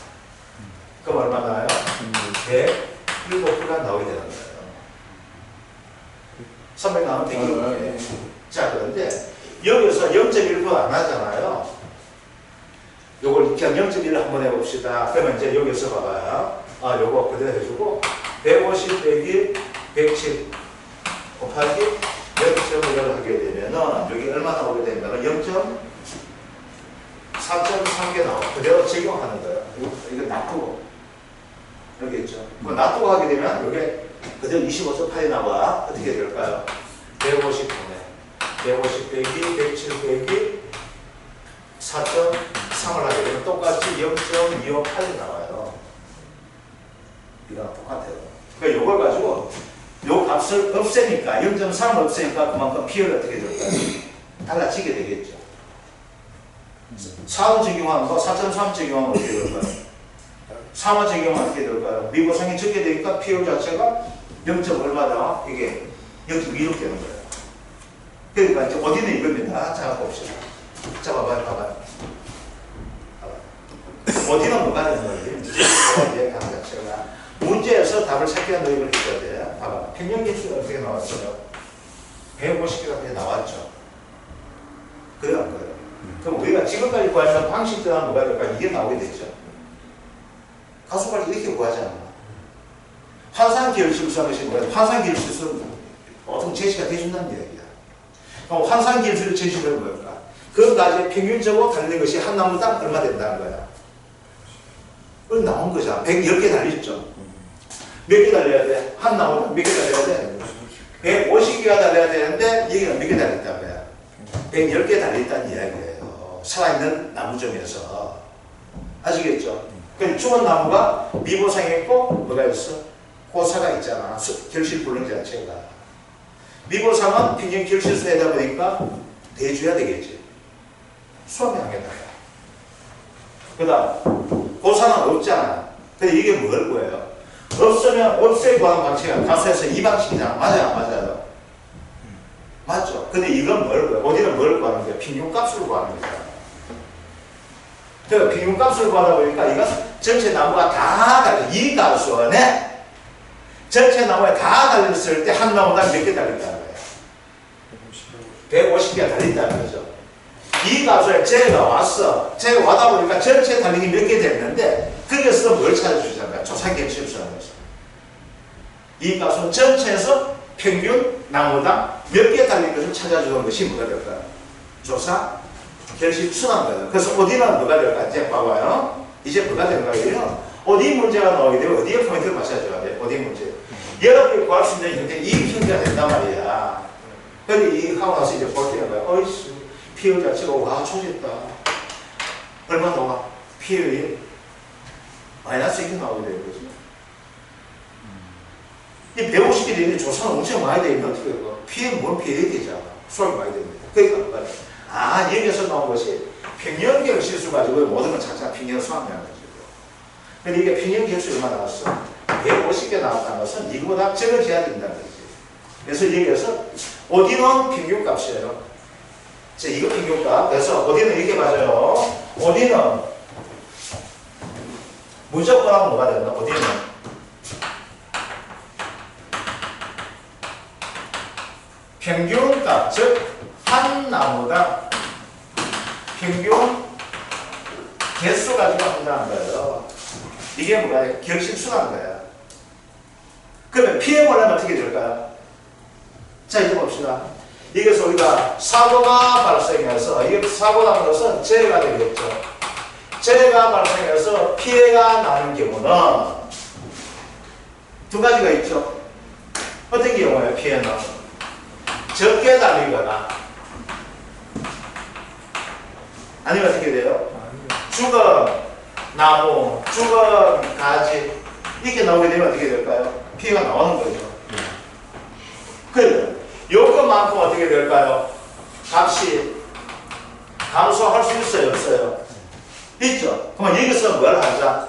그럼 얼마 나와요? 107개가 나오게 되는 거예요. 300 나누면 107개. 자, 그런데 여기서 0.1% 안 하잖아요. 요걸 그냥 0.1을 한번 해봅시다. 그러면 이제 여기서 봐봐요. 아, 요거 그대로 해주고 150 빼기 107 곱하기 0.1을 하게 되면은 여기 얼마 나오게 된다면 4.3개 나와. 그대로 적용하는 거예요. 이거 놔두고. 여기 있죠. 뭐 놔두고 하게 되면 이게 그대로 25.8이 나와. 어떻게 될까요? 150 분의 150 빼기 107 빼기 4.3을 하게 되면 똑같이 0.258이 나와요. 이거랑 똑같아요. 그러니까 이걸 가지고 요 값을 없애니까 0.3을 없애니까 그만큼 비율이 어떻게 될까요? 달라지게 되겠죠. 4로 적용하는 거 4.3 적용하면 어떻게 될까요? 3을 적용하면 어떻게 될까요? 미고상이 적게 되니까 비율 자체가 0. 얼마다? 이게 0.26 되는 거예요. 그러니까 이제 어디는 이겁니다. 자, 봅시다. 자, 봐봐요. 어디는 뭐가 되는 거예요? 이야기하는 자체가 문제에서 답을 찾기 위한 노력을 해줘야 돼. 봐봐. 평균 개수가 어떻게 나왔어요? 150개가 나왔죠. 그래 안 그래요? 그럼 우리가 지금까지 구하는 방식들은 뭐가 될까? 이게 나오게 되죠. 가수관리 이렇게 구하잖아. 환상기혈실수하는 것이 뭐야? 환상기혈실수는 보통 제시가 돼준다는 이야기야. 환상 길수를 제시하는 거니까. 그 가지에 평균적으로 달리는 것이 한 나무당 얼마 된다는 거야. 그럼 나온 거잖아. 110개 달렸죠. 몇 개 달려야 돼? 한 나무당 몇 개 달려야 돼? 150개가 달려야 되는데 여기가 몇 개 달렸다는 거야? 110개 달렸다는 이야기예요. 살아있는 나무 중에서. 아시겠죠? 그럼 죽은 나무가 미보상에 있고 뭐가 있어? 고사가 있잖아. 결실불능 자체가. 미보상은 평균 결실수에다 보니까 대줘야 되겠지. 수확량에다가. 그 다음 고사는 없잖아. 근데 이게 뭘 거예요? 없으면 없애고 구하는 방식이 가수에서 이 방식이잖아. 맞아요? 안 맞아요? 맞죠? 근데 이건 뭘 거예요? 어디는 뭘 구하는 거야? 평균값을 구하는 거잖아. 그러니까 평균값을 구하다 보니까 이거 전체 나무가 다 달려. 이 가수원에 전체 나무에 다 달렸을 때 한 나무당 몇 개 달린다는 거예요? 150개가 달린다는 거죠. 이 가수에 쟤가 왔어. 쟤가 와다 보니까 전체 달리기 몇 개 됐는데 거기서 뭘 찾아주잖아요. 조사기에 실수하는 거죠. 이 가수는 전체에서 평균 나무당 몇 개 달린 것을 찾아주는 것이 뭐가 될까요? 조사 결실수란 거예요. 그래서 어디는 뭐가 될까? 이제 봐봐요. 이제 뭐가 될까요? 어디 문제가 나오게 되면 어디에 포인트를 맞춰줘야 돼? 어디 문제? 여러분이 구할 수 있는 형태 이 형태가 된단 말이야. 근데 이 하고 나서 이제 볼 때는 거야. 어이씨, 피해 자체가 와 초졌다. 얼마 나와? 피해율이 마이너스 1이 나오게 되는 거지. 이 150개 되는데 조사는 엄청 많이 되는데 어떻게 해? 피해는 뭔 피해야 되잖아. 수학이 많이 되는데. 그러니까 아, 여기서 나온 것이 평균 결실수 가지고 모든 걸 자체가 평균 수학이라는 거죠. 근데 이게 평균 결실수 얼마 나왔어? 150개 나왔다는 것은 이거보다 적어져야 된다는 거지. 그래서 여기에서 어디는 평균값이에요. 자, 이거 평균값. 그래서 어디는 이렇게 맞아요. 어디는 무조건 하면 뭐가 된다? 어디는 평균값, 즉 한 나무당 평균 개수 가지고 한다는 거예요. 이게 뭐야? 결실수라는 거야. 그러면 피해 보려면 어떻게 될까요? 자, 이제 봅시다. 이것을 우리가 사고가 발생해서, 이게 사고라는 것은 재해가 되겠죠. 재해가 발생해서 피해가 나는 경우는 두 가지가 있죠. 어떤 경우예요, 피해는? 적게 달리거나, 아니면 어떻게 돼요? 죽은 나무, 죽은 가지, 이렇게 나오게 되면 어떻게 될까요? 피해가 나오는 거죠. 그래요. 요것만큼 어떻게 될까요? 값이 감소할 수 있어요, 없어요? 있죠. 그럼 여기서 뭘 하자?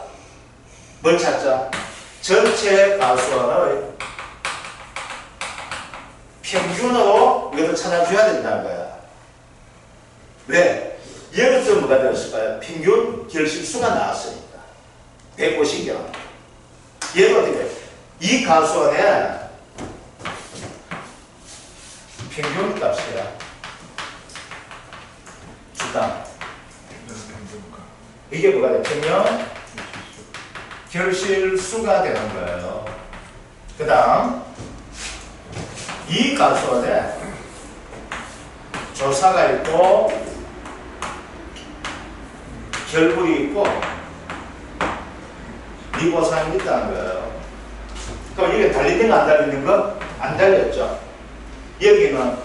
뭘 찾자? 전체 가수원의 평균으로 이것을 찾아줘야 된다는 거야. 왜? 여기서 뭐가 되었을까요? 평균 결실수가 나왔으니까. 150개. 얘는 어떻게 돼? 이 가수원에 평균 값이야. 주당. 이게 뭐가 돼? 평균 결실수가 되는 거예요. 그 다음, 이 가수원에 조사가 있고, 결불이 있고, 미보상이 있다는 거예요. 그럼 이게 달리는 거 안 달리는 거? 안 달렸죠. 여기는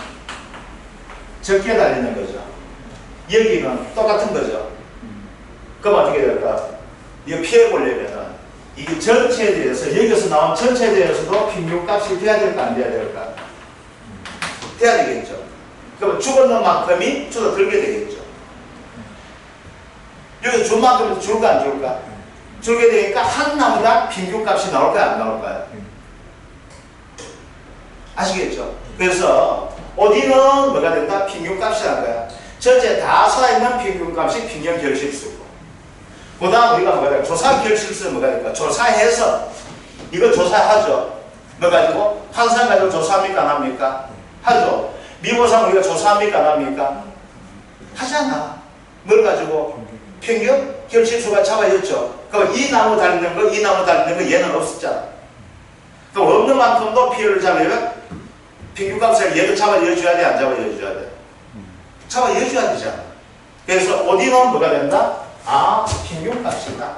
적게 달리는 거죠. 여기는 똑같은 거죠. 그럼 어떻게 될까? 이거 피해 보려면은 이게 전체에 대해서, 여기서 나온 전체에 대해서도 평균값이 돼야 될까, 안 돼야 될까? 돼야 되겠죠. 그럼 죽었는 만큼이 줄어들게 되겠죠. 여기 줄 만큼 줄까, 안 줄까? 줄게 되니까 한 나무당 평균값이 나올까요, 안 나올까요? 아시겠죠? 그래서 어디는 뭐가 된다? 평균값이라는 거야. 전체 다 살아있는 평균값이 평균 결실수고, 그 다음 우리가 뭐가 될까? 조사 결실수는 뭐가 될까? 조사해서, 이거 조사하죠. 뭐 가지고? 환산 가지고 조사합니까, 안 합니까? 하죠. 미보상 우리가 조사합니까, 안 합니까? 하잖아. 뭘 가지고? 평균 결실수가 잡아졌죠. 그럼 이 나무 달리는 거, 이 나무 달리는 거 얘는 없었잖아. 그럼 없는 만큼도 피해를 잡으려면 평균값을 얘도 잡아여줘야 돼, 안 잡아여줘야 돼? 잡아여줘야 되잖아. 그래서 어디는 뭐가 된다? 아, 평균값이다.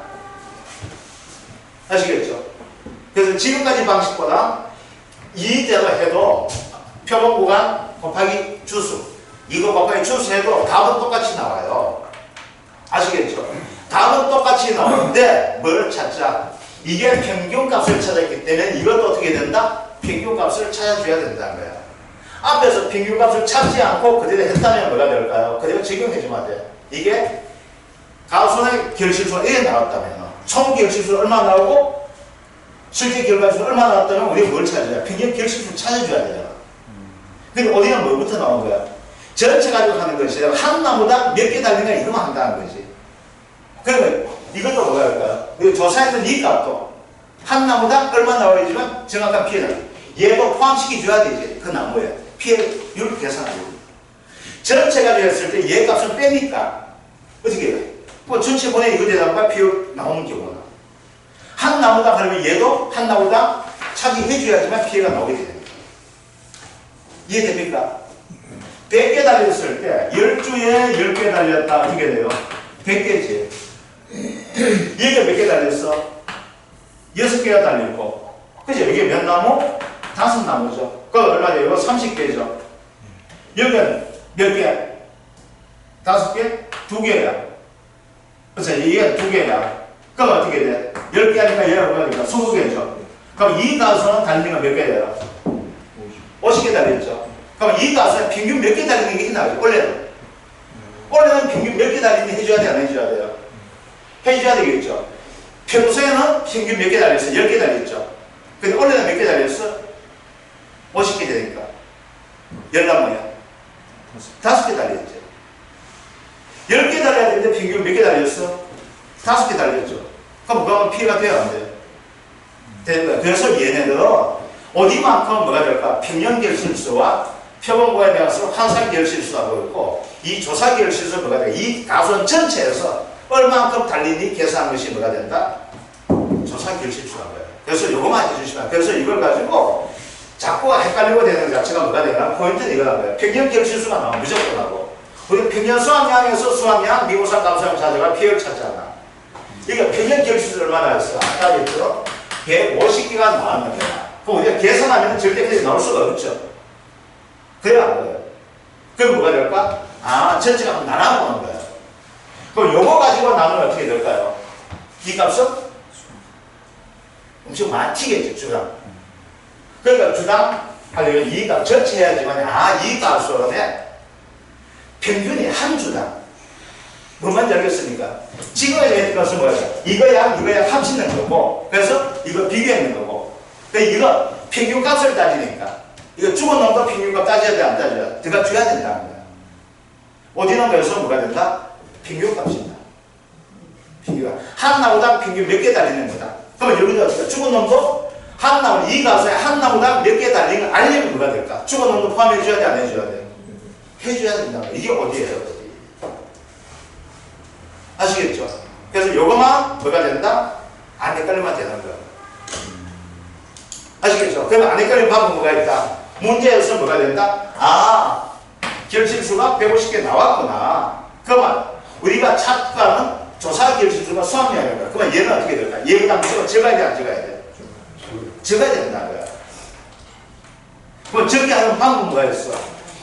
아시겠죠? 그래서 지금까지 방식보다 이대로 해도 표본 구간 곱하기 주수, 이거 곱하기 주수 해도 답은 똑같이 나와요. 아시겠죠? 답은 똑같이 나오는데 뭘 찾자? 이게 평균값을 찾았기 때문에 이것도 어떻게 된다? 평균값을 찾아줘야 된다는 거야. 앞에서 평균값을 찾지 않고 그대로 했다면 뭐가 될까요? 그대로 적용해주면 돼. 이게 가수의 결실수가 이게 나왔다면 총 결실수가 얼마 나오고 실제 결과수가 얼마 나왔다면 우리가 뭘 찾아야 돼? 평균 결실수를 찾아줘야 되잖아. 근데 어디가 뭐부터 나온 거야? 전체 가지고 하는 것이 한 나무당 몇 개 달리냐 이거만 한다는 거지. 그러면 이것도 뭐가 할까요? 조사했던 이 값도 한 나무당 얼마 나와야지만 정확한 피해를 얘도 포함시켜줘야 되지. 그 나무에 피해율 계산하고 전체 가지고 했을 때 얘 값을 빼니까 어떻게 해요? 뭐 전체 분의 이거 대답과 피해율 나오는 경우나 한 나무당 하려면 얘도 한 나무당 차지해줘야지만 피해가 나오게 됩니다. 이해됩니까? 100개 달렸을 때 10주에 10개 달렸다 어떻게 돼요? 100개지. 얘가 몇 개 달렸어? 6개가 달렸고 그죠? 이게 몇 나무? 5나무죠. 그거 얼마 돼요? 30개죠. 여기는 몇 개? 5개? 2개야. 그렇죠? 이게 2개야. 그럼 어떻게 돼? 10개 하니까 얘가 뭐니까 20개죠. 그럼 이 가수는 달리는 건 몇 개예요? 50개 달렸죠. 그럼 이 가수는 평균 몇 개 달리는 게 나오죠? 원래는 평균 몇 개 달리는 해줘야 돼? 안 해줘야 돼요? 해줘야 되겠죠. 평소에는 평균 몇 개 달렸어? 10개 달렸죠. 근데 원래는 몇 개 달렸어? 50개 되니까 11뭐야? 5개 달렸죠. 10개 달려야 되는데 평균 몇 개 달렸어? 5개 달렸죠. 그럼 뭐가 피해가 돼야 안 돼요? 되는 거야. 그래서 얘네들은 어디만큼 뭐가 될까? 평년 결실수와 표본과에 대해서 환산 결실수라고 있고 이 조사 결실수 뭐가 돼? 이 가수원 전체에서 얼만큼 달리니 계산한 것이 뭐가 된다? 조사 결실수라는 거예요. 그래서 요거만 해주시면 그래서 이걸 가지고 자꾸 헷갈리고 되는 자체가 뭐가 되나? 포인트는 이거란 거예요. 평년 결실수가 나오면 무조건 하고 우리 평년 수학량에서 수학량, 미분산, 감소량 찾아가 피해를 찾잖아. 이게 평년 결실수 얼마나 했어? 아까 했죠? 150개가 나왔는 거야. 그럼 우리가 계산하면 절대 그렇게 나올 수가 없죠. 그래야 안 돼요. 그럼 뭐가 될까? 아, 전체가 한번 나눠보는 거예요. 그럼 요거 가지고 나누면 어떻게 될까요? 이 값은 엄청 많이 튀겠죠, 주당. 그러니까 주당 하려면 이 값 전체 해야지만, 이 값은 평균이 한 주당. 뭔지 알겠습니까? 지금 해야 것은 뭐예요? 이거야 합치는 거고, 그래서 이거 비교하는 거고. 그러니까 이거 평균 값을 따지니까, 이거 죽은 놈도 평균값 따져야 돼, 안 따져야 돼? 들어가 줘야 된다는 거야. 어디는 그래서 뭐가 된다? 평균값이다. 평균값. 한 나무당 평균 몇 개 달리는 거다. 그러면 여기도 어떻게 죽은 놈도 한 나무, 이 가수에 한 나무당 몇 개 달리는 걸 알려면 뭐가 될까? 죽은 놈도 포함해줘야 돼, 안 해줘야 돼? 해줘야 된다. 이게 어디예요? 어디? 아시겠죠? 그래서 요거만 뭐가 된다? 안 헷갈리면 되는 거야. 아시겠죠? 그러면 안 헷갈리는 방법은 뭐가 있다? 문제에서 뭐가 된다? 결실수가 150개 나왔구나. 그러면 우리가 찾고하는 조사 결실수가 수학량인 거야. 그러면 얘는 어떻게 될까? 얘보다 무조건 적어야 돼, 안 적어야 돼? 적어야 된다는 거야. 그럼 적게 하는 방법은 뭐가 있어?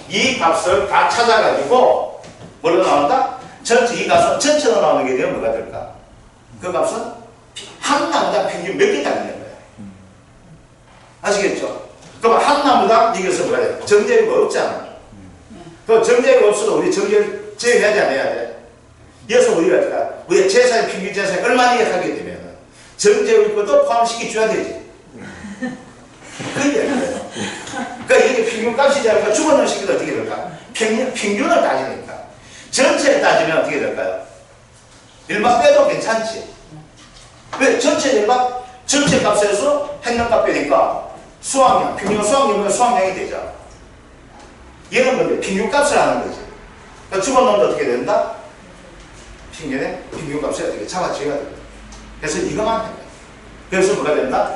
이 값을 다 찾아가지고 뭐로 나온다? 전체 이 값은 전체로 나오는 게 되면 뭐가 될까? 그 값은 한 나무당 평균 몇 개 달리는 거야. 아시겠죠? 그럼 한 나무당 이것은 뭐가 돼? 정제가 없잖아. 그 정제가 없어도 우리 정제를 제외해야 돼, 안 해야 돼? 이어서 우리가 어떡하? 우리가 재산의 평균 재산이 얼마나 하게 되면 정제의 것도 포함시켜줘야 되지. 그게 거예요. 그러니까 이게 평균값이지 않을까? 죽어놓은 식이도 어떻게 될까? 평균을 따지니까. 전체를 따지면 어떻게 될까요? 일반 빼도 괜찮지. 왜? 전체 값에서 행량값 빼니까 수학량, 평균 수학량이면 수학량이 되죠. 얘는 뭔데? 평균값을 하는 거지. 그러니까 죽어놓으면 어떻게 된다? 평균값을 어떻게 잡아줘야 됩니다. 그래서 이거만 해요. 그래서 뭐가 된다?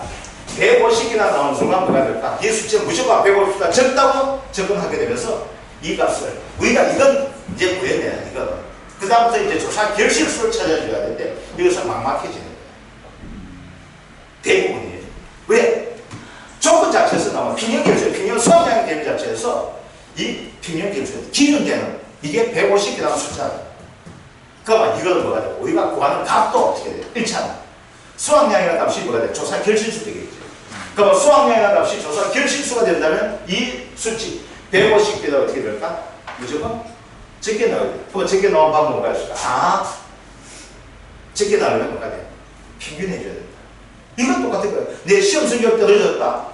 150이나 나오는 순간 뭐가 될까? 이 숫자 무조건 150보다 적다고 접근하게 되면서 이 값을 우리가 이건 이제 구했네. 이거는. 그 다음부터 이제 조사 결실수를 찾아줘야 되는데 여기서 막막해지는 거예요. 대부분이에요. 왜? 조건 자체에서 나오는 평형 결실, 평형 수학량의 개념 자체에서 이 평형 결실 기준되는 이게 150이라는 숫자예요. 그러면 이거는 뭐가 돼요? 우리가 구하는 값도 어떻게 돼요? 1차는 수학량이라는 값이 뭐가 돼요? 조사 결실수 되겠죠. 그러면 수학량이라는 값이 조사 결실수가 된다면 이 수치 150보다 어떻게 될까? 무조건 적게 나와야 돼. 그럼 적게 나온 방법은 뭐가 있을까? 적게 나오려면 뭐가 돼? 평균해줘야 된다. 이건 똑같은 거예요. 내 시험 성적 떨어졌다.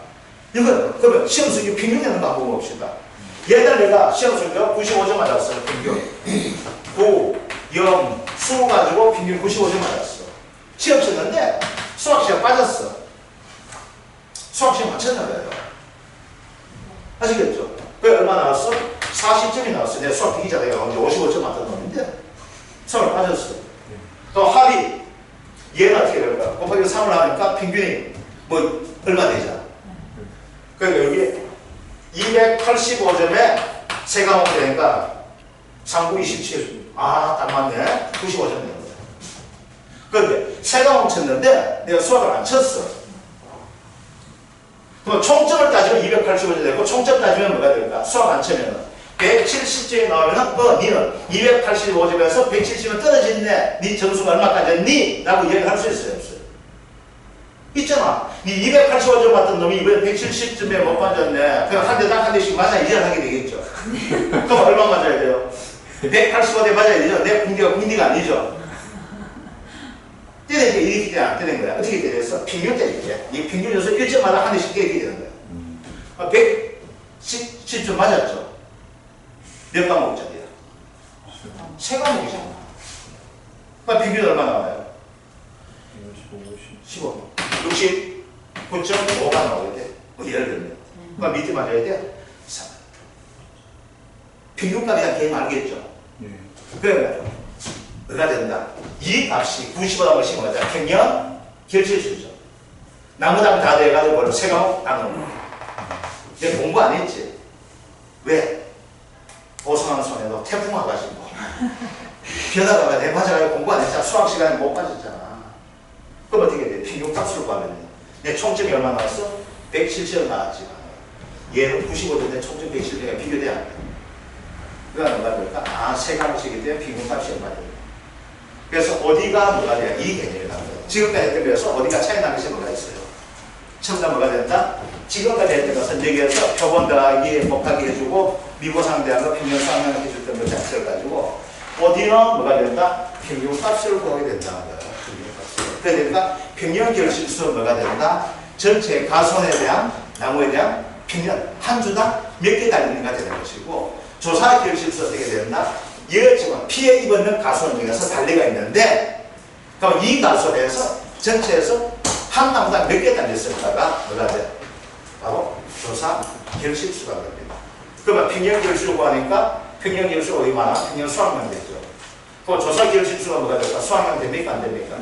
이건 그러면 시험 성적 평균내는 방법을 봅시다. 옛날 내가 시험 성적 95점 맞았어요. 평균 9, 0, 수 가지고 평균 95점 맞았어. 시험 쳤는데 수학 시험 빠졌어. 수학 시험 맞췄나봐요. 아시겠죠? 그 얼마 나왔어? 40점이 나왔어. 내가 수학 되기 잘해요. 55점 맞던 놈인데 수학을 빠졌어. 또 합이 얘는 어떻게 될까? 곱하기 3을 하니까 평균이 뭐 얼마 되잖아. 그러니까 여기 285점에 세 과목 되니까 3, 9, 27. 딱 맞네. 95점 되는 거야. 그런데 세 과목 쳤는데 내가 수학을 안 쳤어. 그럼 총점을 따지면 285점 되고 총점 따지면 뭐가 될까? 수학 안 치면은 170점이 나오면은 니는 285점에서 170점 떨어졌네. 니 점수가 얼마까지 했니? 라고 얘기할 수 있어요, 없어요? 있잖아. 니 285점 받던 놈이 이번에 170점에 못 맞았네. 그럼 한 대당 한 대씩 맞아 이전하게 되겠죠. 그럼 얼마 맞아야 돼요? 185대 맞아야 되죠. 내 공대가 공대가 아니죠. 때리니까 이렇게 돼, 안 되는 거야. 어떻게 때렸어? 평균 때리게. 이 평균에서 1점마다 한 대씩 때리게 되는 거야. 110점 맞았죠. 몇 과목짜리야? 세 과목이잖아. 그럼 평균 얼마 나와요? 15. 69.5가 나오게 돼. 뭐 예를 들면. 그럼 밑에 맞아야 돼? 3. 평균값이란 개념 알겠죠? 그러면 뭐가 된다? 이 값이 90보다 훨씬 많다. 평균 결실수죠. 나머지는 다 돼가지고 뭘로 세 과목 나누는 거야. 내가 공부 안 했지? 왜? 보성하는 손에도 태풍 와가지고 벼다가 내 맞아가지고 공부 안 했잖아. 수학 시간에 못 빠졌잖아. 그럼 어떻게 돼? 평균값을 구하면 내 총점이 얼마 나왔어? 170점 나왔지. 얘는 95점인데 총점 170점이 비교돼야 안 돼. 그러니까 뭐가 될까? 세 과목이기 때문에 평균값이 얼마 돼? 그래서 어디가 뭐가 돼야 이 개념이 나온 거예요. 지금까지 했던 거에서 어디가 차이 나는 것이 뭐가 있어요? 첨단 뭐가 된다? 지금까지 했던 것은 여기에서 표본 더하기 곱하기 해주고 미보상 대한 거 평균 수학량을 해줬던 것 자체를 가지고 어디는 뭐가 된다? 평균값을 구하게 된다는 거예요. 평균값을. 그러니까 평균 결실수는 뭐가 된다? 전체 가손에 대한 나무에 대한 평균 한 주당 몇 개 달리는가 되는 것이고 조사 결실수 어떻게 된다? 지금 피해 입었는 가손 중에서 달리가 있는데 그럼 이 가손에서 전체에서 한 나무당 몇 개 달렸을까가 뭐가 돼? 바로 조사 결실수가 됩니다. 그러면 평균 결실수 하니까 평균 결실수가 얼마나? 평균 수학량 되죠. 그럼 조사 결실수가 뭐가 될까? 수학량 됩니까? 안 됩니까?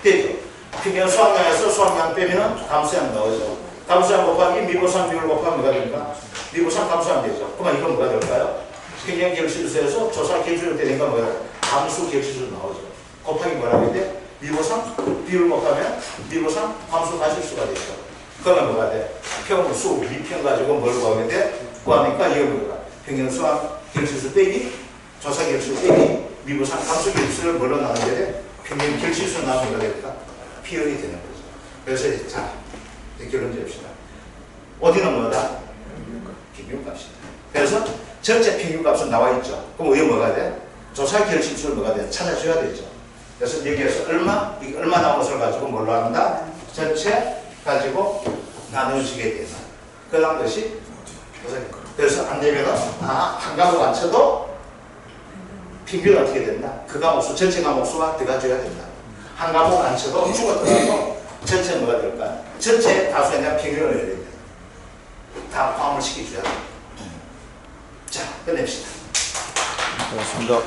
되죠. 평균 수학량에서 수학량 빼면 감수량 나오죠. 감수량 곱하기 미보상 비율 곱하면 뭐가 됩니까? 미보상 감수량 되죠. 그러면 이건 뭐가 될까요? 평균 결실수에서 조사 결실수 되니까 뭐가 돼요? 감수 결실수 나오죠. 곱하기 뭐라고 돼? 미보상 비율 곱하면 미보상 감수 가실수가 되죠. 그러면 뭐가 돼? 평수, 미평 가지고 뭘 구하면 돼? 구하니까 이건 뭐가? 평균 수학 결실수 빼기, 조사 결실수 빼기, 미보상 감수 결실수를 뭘로 나누게 돼? 평균 결실수 나누면 뭐가 될까? 피열이 되는 거죠. 그래서 이제 자, 결론 지읍시다. 어디는 뭐다? 평균값이다. 그래서 전체 평균값은 나와 있죠. 그럼 이게 뭐가 돼? 조사 결실수를 뭐가 돼? 찾아줘야 되죠. 그래서 여기에서 얼마? 이게 얼마 나온 것을 가지고 뭘로 한다? 전체 가지고 나누시게 되는 그런 것이 그래서 안 되면은 한 과목 안 쳐도 평균은 어떻게 된다? 그 과목 수 전체 과목 수가 들어가줘야 된다. 한 과목 안 쳐도 죽었더라도 전체 뭐가 될까? 전체 다수에 대한 평균을 내야 된다. 다 포함을 시켜줘야 된다. 자, 끝냅시다. 고맙습니다.